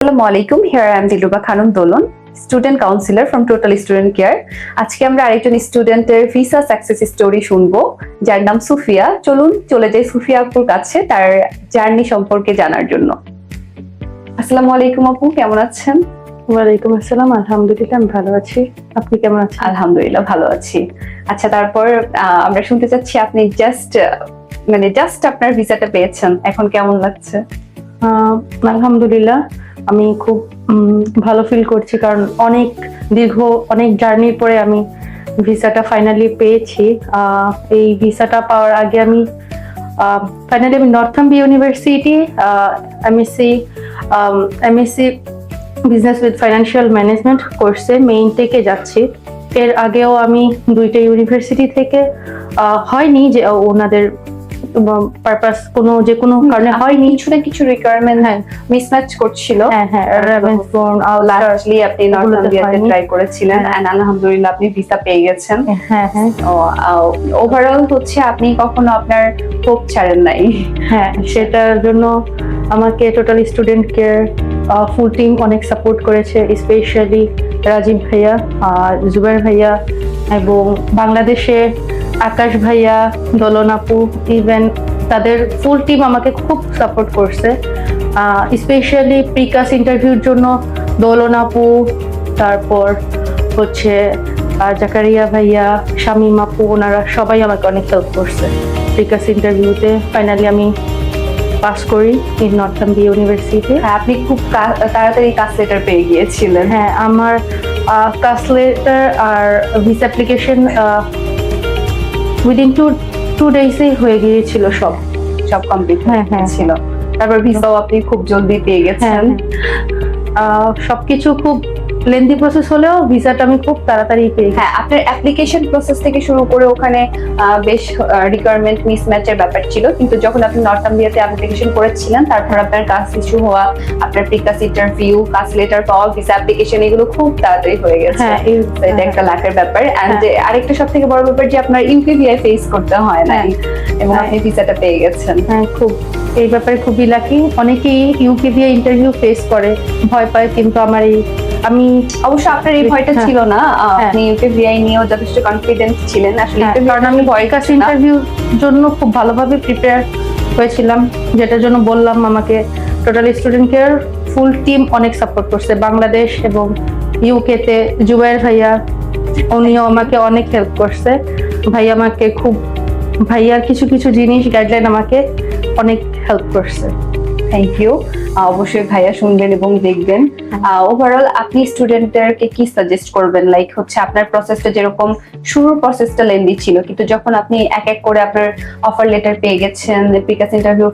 আসসালামু আলাইকুম, here I am Dilruba Khanam Dolon, student counsellor from total student care. আজকে আমরা আরেকজন স্টুডেন্টের ভিসা সাকসেস স্টোরি শুনবো, যার নাম সুফিয়া। চলুন চলে যাই সুফিয়া আপুর কাছে তার জার্নি সম্পর্কে জানার জন্য। আসসালামু আলাইকুম আপু, কেমন আছেন? ওয়ালাইকুম আসসালাম, আলহামদুলিল্লাহ আমি ভালো আছি। আপনি কেমন আছেন? আলহামদুলিল্লাহ ভালো আছি। আচ্ছা, তারপর আমরা শুনতে চাচ্ছি আপনি জাস্ট আপনার ভিসাটা পেয়েছেন, এখন কেমন লাগছে? আলহামদুলিল্লাহ আমি খুব ভালো ফিল করছি, কারণ অনেক জার্নির পরে আমি ভিসাটা ফাইনালি পেয়েছি। এই ভিসাটা পাওয়ার আগে আমি finally Northumbria university MSc business with financial management কোর্সে মেইন থেকে যাচ্ছি। এর আগেও আমি দুইটা ইউনিভার্সিটি থেকে হয়নি যে ওনাদের পারপাস যে কোনো কারণে হয়নি, কিছু রিকোয়ারমেন্ট মিসম্যাচ করছিল। লাস্টলি আপনি নর্থাম্বিয়াতে ট্রাই করেছিলেন এন্ড আলহামদুলিল্লাহ আপনি ভিসা পেয়ে গেছেন। ওভারঅল হচ্ছে আপনি কখনো আপনার হোপ ছাড়েন নাই। সেটার জন্য আমাকে total student care full team অনেক সাপোর্ট করেছে, স্পেশালি রাজীব ভাইয়া, জুবাইর ভাইয়া এবং বাংলাদেশে আকাশ ভাইয়া, দোলন আপু, ইভেন তাদের ফুল টিম আমাকে খুব সাপোর্ট করছে। স্পেশালি প্রিকাস ইন্টারভিউর জন্য দোলন আপু, তারপর হচ্ছে জাকারিয়া ভাইয়া, শামীম আপু, ওনারা সবাই আমাকে অনেক হেল্প করছে প্রিকাস ইন্টারভিউতে। ফাইনালি আমি পাস করি ইন নর্থাম্বি ইউনিভার্সিটি। আপনি খুব তাড়াতাড়ি কাস্ট লেটার পেয়ে গিয়েছিলেন। আমার কাস্ট লেটার আর ভিসা অ্যাপ্লিকেশন উইদিন টু ডেজে হয়ে গিয়েছিল, সব কমপ্লিট ছিল। তারপর ভিসাও আপনি খুব জলদি পেয়ে গেছেন। সবকিছু খুব লেন্দি প্রসেস হলেও ভিসাটা আমি খুব তাড়াতাড়ি পেয়ে গেছি। আপনার অ্যাপ্লিকেশন প্রসেস থেকে শুরু করে ওখানে বেশ রিকোয়ারমেন্ট মিসম্যাচের ব্যাপার ছিল, কিন্তু যখন আপনি নর্থাম্বিয়াতে অ্যাপ্লিকেশন করেছিলেন তারপর আপনার কাস্ট ইস্যু হওয়া, আপনার প্রিকাস ইন্টারভিউ, কাস্ট লেটার পাওয়া, ভিসা অ্যাপ্লিকেশন এগুলো খুব তাড়াতাড়ি হয়ে গেছে। এটা একটা লাকের ব্যাপার। এন্ড আরেকটা সবথেকে বড় ব্যাপার যে আপনার ইউকেভিআই ফেস করতে হয় না এবং আপনি ভিসাটা পেয়ে গেছেন। খুব এই ব্যাপারে খুবই লাকি। অনেকেই ইউকেভিআই ইন্টারভিউ ফেস করে, ভয় পায়, কিন্তু আমি অবশ্য আপনার এই ভয়টা ছিল না, আপনি ইউকেভিআই নিয়েও যথেষ্ট কনফিডেন্ট ছিলেন। আসলে কারণ আমি ভয়কাস ইন্টারভিউর জন্য খুব ভালোভাবে প্রিপেয়ার হয়েছিলাম, যেটার জন্য বললাম আমাকে total student care full team অনেক সাপোর্ট করছে। বাংলাদেশ এবং ইউকেতে জুবাইর ভাইয়া, উনিও আমাকে অনেক হেল্প করছে। ভাইয়ার কিছু কিছু জিনিস গাইডলাইন আমাকে অনেক হেল্প করছে। Thank you. অবশ্যই ভাইয়া শুনবেন এবং দেখবেন। ওভারঅল আপনি স্টুডেন্টদেরকে কি সাজেস্ট করবেন? লাইক হচ্ছে আপনার প্রসেসটা যেরকম শুরুর প্রসেসটা লেন্দি ছিল, কিন্তু যখন আপনি এক এক করে আপনার অফার লেটার পেয়ে গেছেন, প্রিকাস ইন্টারভিউ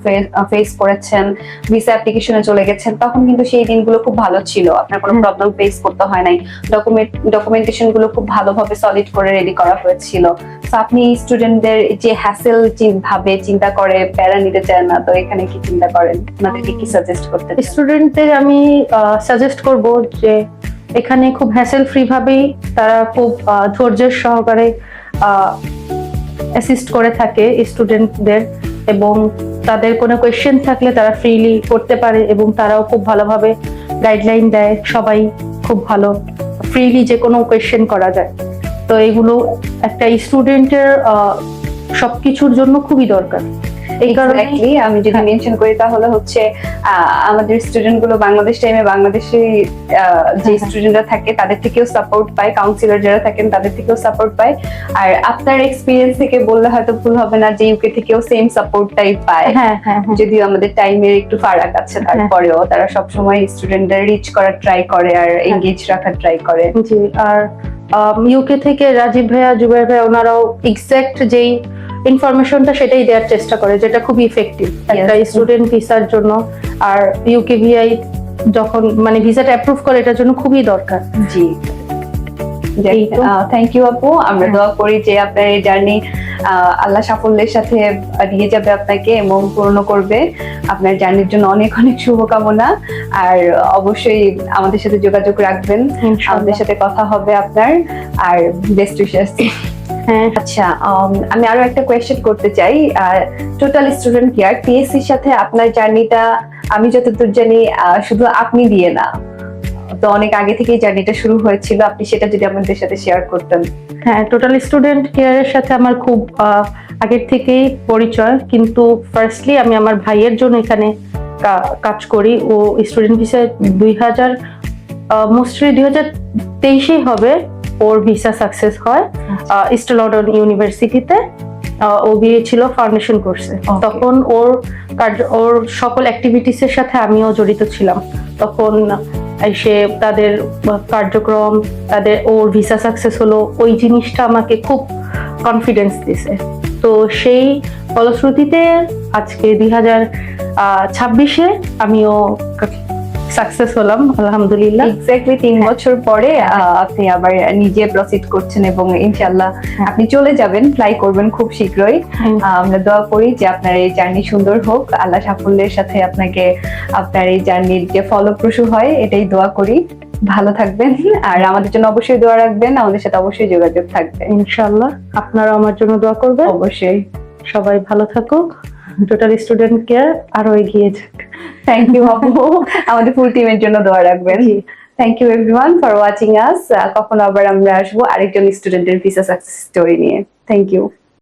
ফেস করেছেন, ভিসা অ্যাপ্লিকেশনে চলে গেছেন, তখন কিন্তু সেই দিনগুলো খুব ভালো ছিল, আপনার কোনো প্রবলেম ফেস করতে হয় নাই, ডকুমেন্টেশন গুলো খুব ভালোভাবে সলিড করে রেডি করা হয়েছিল। তো আপনি স্টুডেন্টদের যে হ্যাসেল ভাবে চিন্তা করে প্যারা নিতে চান না, তো এখানে কি চিন্তা করেন? আপনাদেরকে কি সাজেস্ট করতে চান? স্টুডেন্টদের আমি সাজেস্ট করব যে এখানে খুব হ্যাসেল ফ্রি ভাবেই তারা খুব ধৈর্যের সহকারে অ্যাসিস্ট করে থাকে স্টুডেন্টদের, এবং তাদের কোনো কোয়েশ্চেন থাকলে তারা ফ্রিলি করতে পারে, এবং তারাও খুব ভালোভাবে গাইডলাইন দেয়। সবাই খুব ভালো ফ্রিলি যে কোনো কোয়েশ্চেন করা যায়। তো এগুলো একটা স্টুডেন্টের সবকিছুর জন্য খুবই দরকার। এই কারণে আমি যদি মেনশন করি তাহলে হচ্ছে আমাদের স্টুডেন্ট গুলো বাংলাদেশে যে স্টুডেন্টরা থাকে তাদের থেকেও সাপোর্ট পায়, কাউন্সিলর যারা থাকেন তাদের থেকেও সাপোর্ট পায়। আর আপনার এক্সপিরিয়েন্স থেকে বললে হয়তো ভুল হবে না যে ইউকে থেকেও সেম সাপোর্টটাই পায়। যদিও আমাদের টাইমের একটু ফারাক আছে, তারপরেও তারা সবসময় স্টুডেন্টদের রিচ করার ট্রাই করে আর এনগেজ রাখার ট্রাই করে। জি, আর ইউকে থেকে রাজীব ভাইয়া, জুবাইর ভাইয়া, ওনারাও এক্সাক্ট যেই ইনফরমেশনটা সেটাই দেওয়ার চেষ্টা করে, যেটা খুবই ইফেক্টিভ একটা স্টুডেন্ট ভিসার জন্য। আর ইউকেভিআই যখন ভিসাটা অ্যাপ্রুভ করে, এটার জন্য খুবই দরকার। জি, থ্যাংক ইউ আপু। আমরা দোয়া করি যে আপনার এই জার্নি আল্লাহ সাফল্যের সাথে দিয়ে যাবে আপনাকে এবং পূর্ণ করবে। আপনার জার্নির জন্য অনেক অনেক শুভকামনা। আর অবশ্যই আমাদের সাথে যোগাযোগ রাখবেন, আমাদের সাথে কথা হবে আপনার। আর বেস্ট উইশেস। হ্যাঁ, আচ্ছা, আমি আরো একটা কোয়েশ্চেন করতে চাই। টোটাল স্টুডেন্ট কেয়ার টিএসসির সাথে আপনার জার্নিটা আমি যতদূর জানি শুধু আপনি দিয়ে না, তো অনেক আগে থেকেই জার্নিটা শুরু হয়েছিল, আপনি সেটা যদি আমাদের সাথে শেয়ার করতেন। হ্যাঁ, টোটাল স্টুডেন্ট কেয়ারের সাথে আমার খুব আগের থেকেই পরিচয়, কিন্তু ফার্স্টলি আমি আমার ভাইয়ের জন্য এখানে কাজ করি। ও স্টুডেন্ট ভিসা 2023 হবে ওর ভিসা সাকসেস হয় ইস্ট লন্ডন ইউনিভার্সিটিতে। ও গিয়েছিল ফাউন্ডেশন কোর্সে। Okay. তখন ওর সকল অ্যাক্টিভিটিস এর সাথে আমিও জড়িত ছিলাম। তখন এসে তাদের কার্যক্রম, ওর ভিসা সাকসেস হলো, ওই জিনিসটা আমাকে খুব কনফিডেন্স দিছে। তো সেই ফলশ্রুতিতে আজকে 2026-এ আমিও সাকসেস হলাম আলহামদুলিল্লাহ। এক্স্যাক্টলি 3 বছর পরে আপনি আবার নিজে প্রসিড করছেন এবং ইনশাআল্লাহ হ্যাঁ। আপনি চলে যাবেন, ফ্লাই করবেন খুব শীঘ্রই। আমরা দোয়া করি যে আপনার এই জার্নি সুন্দর হোক, আল্লাহ সাফল্যের সাথে আপনাকে আপনার এই জার্নির যে ফলপ্রসূ হয় এটাই দোয়া করি। ভালো থাকবেন, আর আমাদের জন্য অবশ্যই দোয়া রাখবেন, আমাদের সাথে অবশ্যই যোগাযোগ থাকবে ইনশাআল্লাহ আপনারা আমার জন্য দোয়া করবেন। অবশ্যই। সবাই ভালো থাকুক, টোটাল স্টুডেন্ট কেয়ার আরো এগিয়ে যাক। থ্যাংক ইউ আপু, আমাদের ফুল টিমের জন্য দোয়া রাখবেন। Thank you everyone for watching us. কখনো আবার আমরা আসবো আরেকজন স্টুডেন্টের ভিসা সাকসেস স্টোরি নিয়ে। Thank you.